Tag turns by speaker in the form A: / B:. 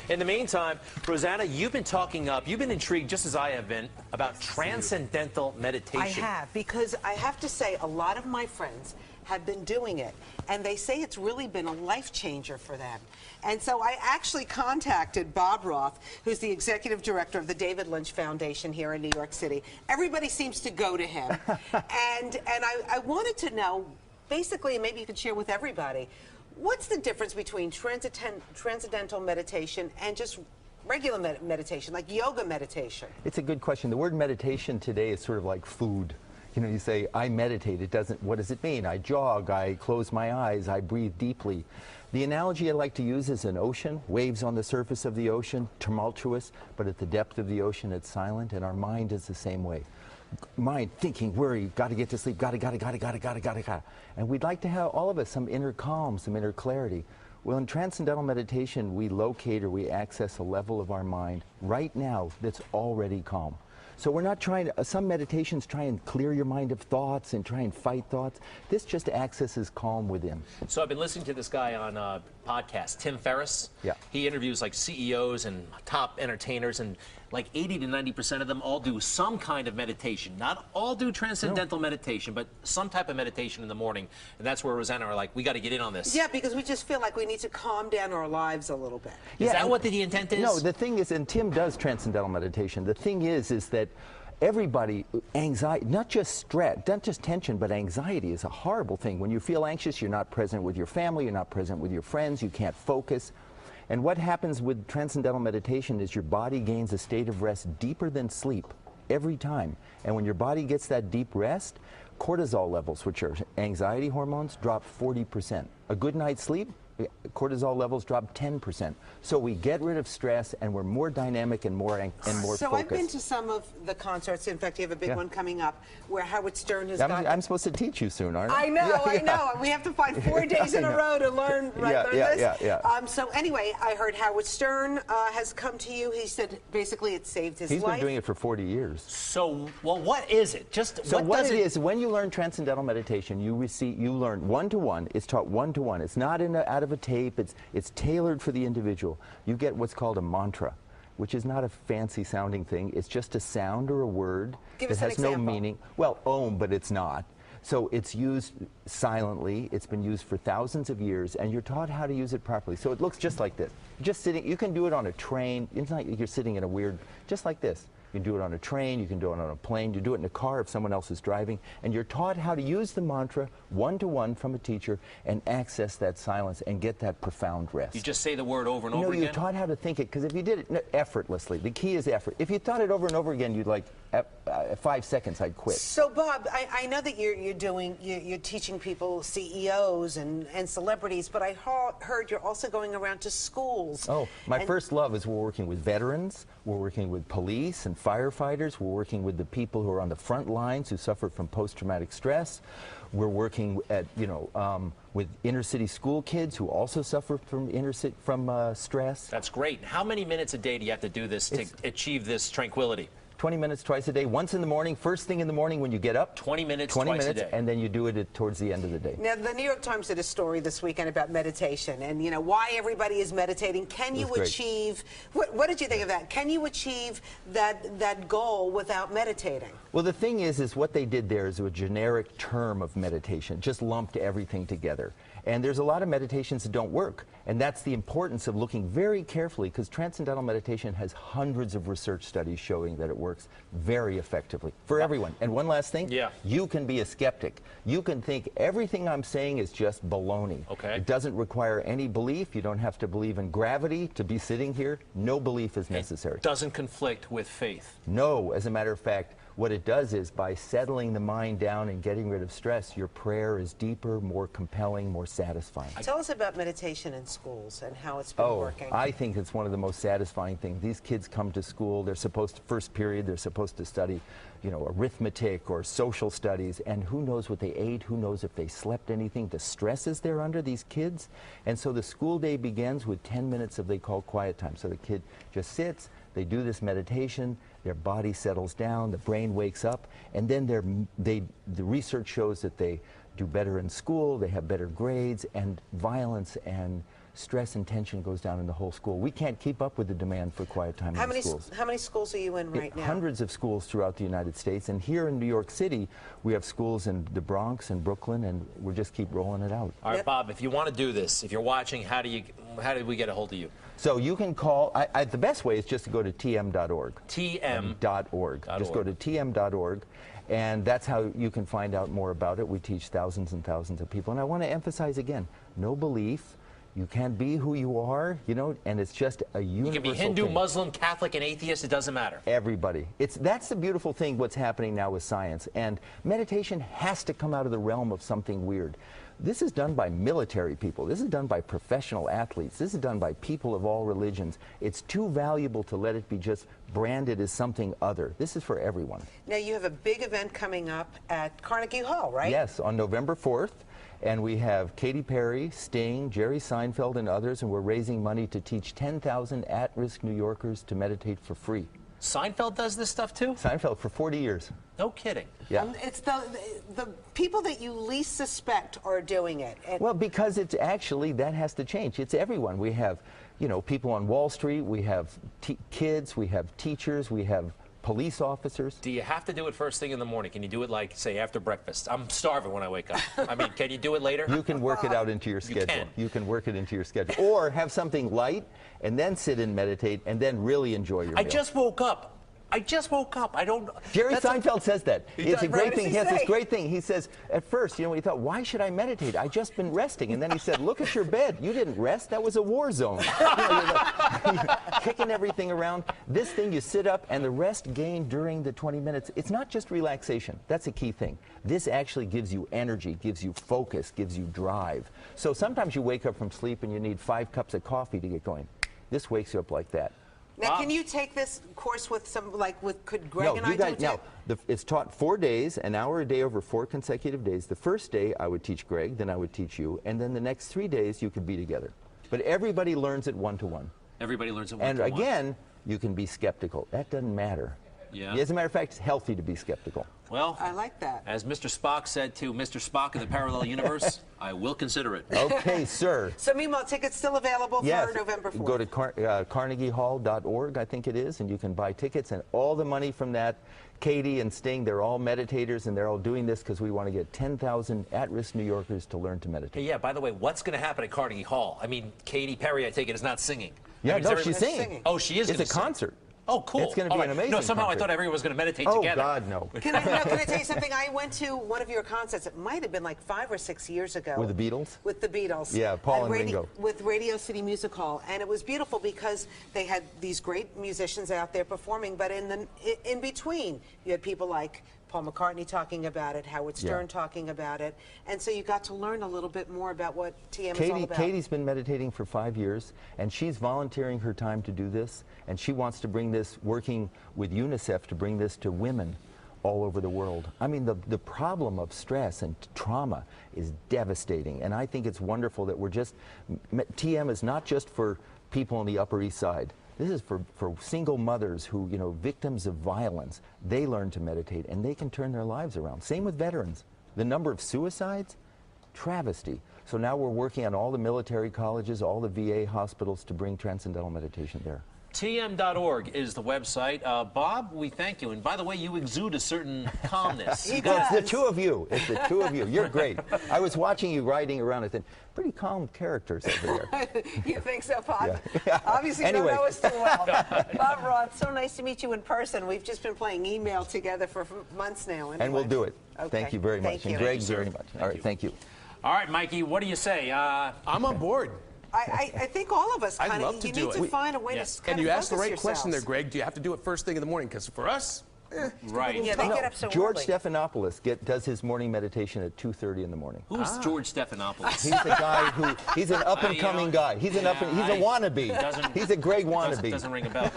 A: In the meantime, Rosanna, you've been talking up, you've been intrigued, just as I have been, about transcendental meditation.
B: I have, because I have to say, a lot of my friends have been doing it, and they say it's really been a life changer for them. And so I actually contacted B.Roth, who's the executive director of the David Lynch Foundation here in New York City. Everybody seems to go to him. and I wanted to know, basically, maybe you could share with everybody, what's the difference between transcendental meditation and just regular meditation, like yoga meditation?
C: It's a good question. The word meditation today is sort of like food. You know, you say, I meditate. It doesn't, what does it mean? I jog, I close my eyes, I breathe deeply. The analogy I like to use is an ocean, waves on the surface of the ocean, tumultuous, but at the depth of the ocean it's silent, and our mind is the same way. Mind, thinking, worry, gotta get to sleep, gotta. And we'd like to have, all of us, some inner calm, some inner clarity. Well, in transcendental meditation, we locate or we access a level of our mind right now that's already calm. So we're not trying to, some meditations try and clear your mind of thoughts and try and fight thoughts. This just accesses calm within.
A: So I've been listening to this guy on a podcast, Tim Ferriss.
C: Yeah.
A: He interviews like CEOs and top entertainers, and like 80 to 90% of them all do some kind of meditation. Not all do transcendental meditation, but some type of meditation in the morning. And that's where Rosanna are like, we got to get in on this.
B: Yeah, because we just feel like we need to calm down our lives a little bit.
A: Is that what the intent is?
C: No, the thing is, and Tim does transcendental meditation, the thing is that everybody, anxiety, not just stress, not just tension, but anxiety is a horrible thing. When you feel anxious, you're not present with your family, you're not present with your friends, you can't focus. And what happens with transcendental meditation is your body gains a state of rest deeper than sleep every time. And when your body gets that deep rest, cortisol levels, which are anxiety hormones, drop 40%. A good night's sleep, cortisol levels drop 10%. So we get rid of stress, and we're more dynamic and more focused.
B: So I've been to some of the concerts. In fact, you have a big one coming up where Howard Stern has got...
C: I'm supposed to teach you soon, aren't I?
B: I know, I know. We have to find 4 days in a row to learn, learn this. So anyway, I heard Howard Stern has come to you. He said basically it saved his life.
C: He's been doing it for 40 years.
A: So, well, what is it?
C: So what it is, when you learn transcendental meditation, you learn one-to-one. It's taught one-to-one. It's not out of a tape. It's tailored for the individual. You get what's called a mantra, which is not a fancy sounding thing. It's just a sound or a word that has no meaning. Well, Om, but it's not. So it's used silently. It's been used for thousands of years, and you're taught how to use it properly. So it looks just like this. Just sitting, you can do it on a train. It's not like you're sitting in a weird, just like this. You can do it on a train, you can do it on a plane, you do it in a car if someone else is driving, and you're taught how to use the mantra one-to-one from a teacher and access that silence and get that profound rest.
A: You just say the word over and over again?
C: No, you're taught how to think it, because if you did it effortlessly, the key is effort. If you thought it over and over again, you'd like, 5 seconds, I'd quit.
B: So, Bob, I know that you're teaching people, CEOs and celebrities, but I heard you're also going around to schools.
C: Oh, my first love is we're working with veterans, we're working with police and firefighters, we're working with the people who are on the front lines who suffer from post-traumatic stress. We're working at, with inner-city school kids who also suffer from stress.
A: That's great. How many minutes a day do you have to do this to achieve this tranquility?
C: 20 minutes twice a day, once in the morning, first thing in the morning when you get up.
A: 20 minutes twice a day.
C: And then you do it towards the end of the day.
B: Now, the New York Times did a story this weekend about meditation and, why everybody is meditating. Can you achieve, what did you think of that? Can you achieve that goal without meditating?
C: Well, the thing is what they did there is a generic term of meditation, just lumped everything together. And there's a lot of meditations that don't work. And that's the importance of looking very carefully, because transcendental meditation has hundreds of research studies showing that it works very effectively for everyone. And one last thing, you can be a skeptic. You can think everything I'm saying is just baloney.
A: Okay.
C: It doesn't require any belief. You don't have to believe in gravity to be sitting here. No belief is necessary.
A: It doesn't conflict with faith.
C: No, as a matter of fact, what it does is by settling the mind down and getting rid of stress, your prayer is deeper, more compelling, more satisfying.
B: Tell us about meditation in schools and how it's been working.
C: I think it's one of the most satisfying things. These kids come to school, they're supposed to, first period, they're supposed to study, arithmetic or social studies, and who knows what they ate, who knows if they slept anything, the stresses they're under, these kids. And so the school day begins with 10 minutes of they call quiet time. So the kid just sits, they do this meditation, their body settles down, the brain wakes up, and then the research shows that they do better in school, they have better grades, and violence and stress and tension goes down in the whole school. We can't keep up with the demand for quiet time in the schools.
B: How many schools are you in right now?
C: Hundreds of schools throughout the United States, and here in New York City, we have schools in the Bronx and Brooklyn, and we just keep rolling it out.
A: All right, Bob, if you want to do this, if you're watching, how do we get a hold of you?
C: So you can call, the best way is just to go to tm.org.
A: tm.org.
C: Just go to tm.org, and that's how you can find out more about it. We teach thousands and thousands of people, and I want to emphasize again, no belief. You can't be who you are, you know, and it's just a universal
A: You can be Hindu,
C: thing.
A: Muslim, Catholic, and atheist, it doesn't matter.
C: Everybody. That's the beautiful thing, what's happening now with science. And meditation has to come out of the realm of something weird. This is done by military people. This is done by professional athletes. This is done by people of all religions. It's too valuable to let it be just branded as something other. This is for everyone.
B: Now, you have a big event coming up at Carnegie Hall, right?
C: Yes, on November 4th. And we have Katy Perry, Sting, Jerry Seinfeld, and others, and we're raising money to teach 10,000 at-risk New Yorkers to meditate for free.
A: Seinfeld does this stuff too?
C: Seinfeld for 40 years.
A: No kidding.
C: Yeah.
B: It's the people that you least suspect are doing it. And
C: Well, because it's actually, that has to change. It's everyone. We have, you know, people on Wall Street, we have kids, we have teachers, we have police officers.
A: Do you have to do it first thing in the morning? Can you do it like, say, after breakfast? I'm starving when I wake up. I mean, can you do it later?
C: You can work it out into your schedule. You can work it into your schedule. Or have something light and then sit and meditate and then really enjoy your
A: I
C: meal.
A: just woke up. I just woke up. I don't.
C: Jerry Seinfeld says that. It's a great
B: What
C: thing.
B: does
C: He has
B: he
C: this
B: say?
C: great thing. He says, at first, you know, he thought, why should I meditate? I just been resting. And then he said, look at your bed. You didn't rest. That was a war zone. You know, you're kicking everything around. This thing, you sit up, and the rest gained during the 20 minutes, it's not just relaxation. That's a key thing. This actually gives you energy, gives you focus, gives you drive. So sometimes you wake up from sleep and you need 5 cups of coffee to get going. This wakes you up like that.
B: now, can you take this course with could Greg and I do it too?
C: It's taught 4 days, an hour a day over 4 consecutive days. The first day I would teach Greg, then I would teach you, and then the next 3 days you could be together. But everybody learns it one-to-one.
A: Everybody learns it
C: And
A: one-to-one.
C: again, you can be skeptical. That doesn't matter.
A: Yeah.
C: As a matter of fact, it's healthy to be skeptical.
A: Well,
B: I like that.
A: as Mr. Spock said to Mr. Spock in the parallel universe, I will consider it.
C: Okay, sir.
B: So, meanwhile, tickets still available
C: Yes.
B: for November 4th.
C: Go to carnegiehall.org, I think it is, and you can buy tickets. And all the money from that, Katie and Sting, they're all meditators, and they're all doing this because we want to get 10,000 at-risk New Yorkers to learn to meditate.
A: Hey, yeah, by the way, what's going to happen at Carnegie Hall? I mean, Katy Perry, I take it, is not singing.
C: Yeah,
A: I mean,
C: no,
A: is
C: she's
A: everybody-
C: singing.
A: Oh, she is
C: It's
A: gonna
C: a
A: sing.
C: concert.
A: Oh, cool.
C: It's going to
A: All
C: be an
A: right.
C: amazing
A: No, somehow
C: concert.
A: I thought everyone was going to meditate
C: Oh,
A: together.
C: God, no.
B: Can I tell you something? I went to one of your concerts. It might have been like 5 or 6 years ago.
C: With the Beatles?
B: With the Beatles.
C: Yeah, Paul
B: At
C: and Ringo.
B: With Radio City Music Hall. And it was beautiful because they had these great musicians out there performing, but in between, you had people like Paul McCartney talking about it, Howard Stern talking about it, and so you got to learn a little bit more about what TM is all about.
C: Katie's been meditating for 5 years, and she's volunteering her time to do this, and she wants to bring this, working with UNICEF, to bring this to women all over the world. I mean, the problem of stress and trauma is devastating, and I think it's wonderful that we're just, TM is not just for people on the Upper East Side. This is for single mothers who, you know, victims of violence. They learn to meditate, and they can turn their lives around. Same with veterans. The number of suicides, travesty. So now we're working on all the military colleges, all the VA hospitals to bring transcendental meditation there.
A: TM.org is the website. Bob, we thank you. And by the way, you exude a certain calmness.
B: He
C: Well, it's the
B: does.
C: two of you. It's the two of you. You're great. I was watching you riding around. I said, pretty calm characters over there.
B: You think so, Bob?
C: Yeah.
B: Obviously, you
C: Anyway.
B: don't know us too well. Bob Roth, so nice to meet you in person. We've just been playing email together for months now. Anyway.
C: And we'll do it.
B: Okay.
C: Thank you very much.
B: Thank you.
C: And Greg,
A: Thank you, sir.
C: very much. All right, thank you.
A: All right, Mikey, what do you say?
D: I'm on board.
B: I think all of us
D: I'd
B: kind
D: love
B: of,
D: to
B: you
D: do
B: need
D: it.
B: to find a way
A: Yes.
B: to kind
D: And
B: of
D: you asked the
B: focus
D: right question there,
B: yourselves.
D: Greg. Do you have to do it first thing in the morning? Because for us,
A: Right.
B: Yeah, they get up so
C: George
B: early.
C: Stephanopoulos does his morning meditation at 2:30 in the morning.
A: Who's George Stephanopoulos?
C: He's the guy who, he's an up-and-coming guy. He's a wannabe.
A: doesn't-
C: He's a Greg wannabe.
A: Doesn't ring a bell.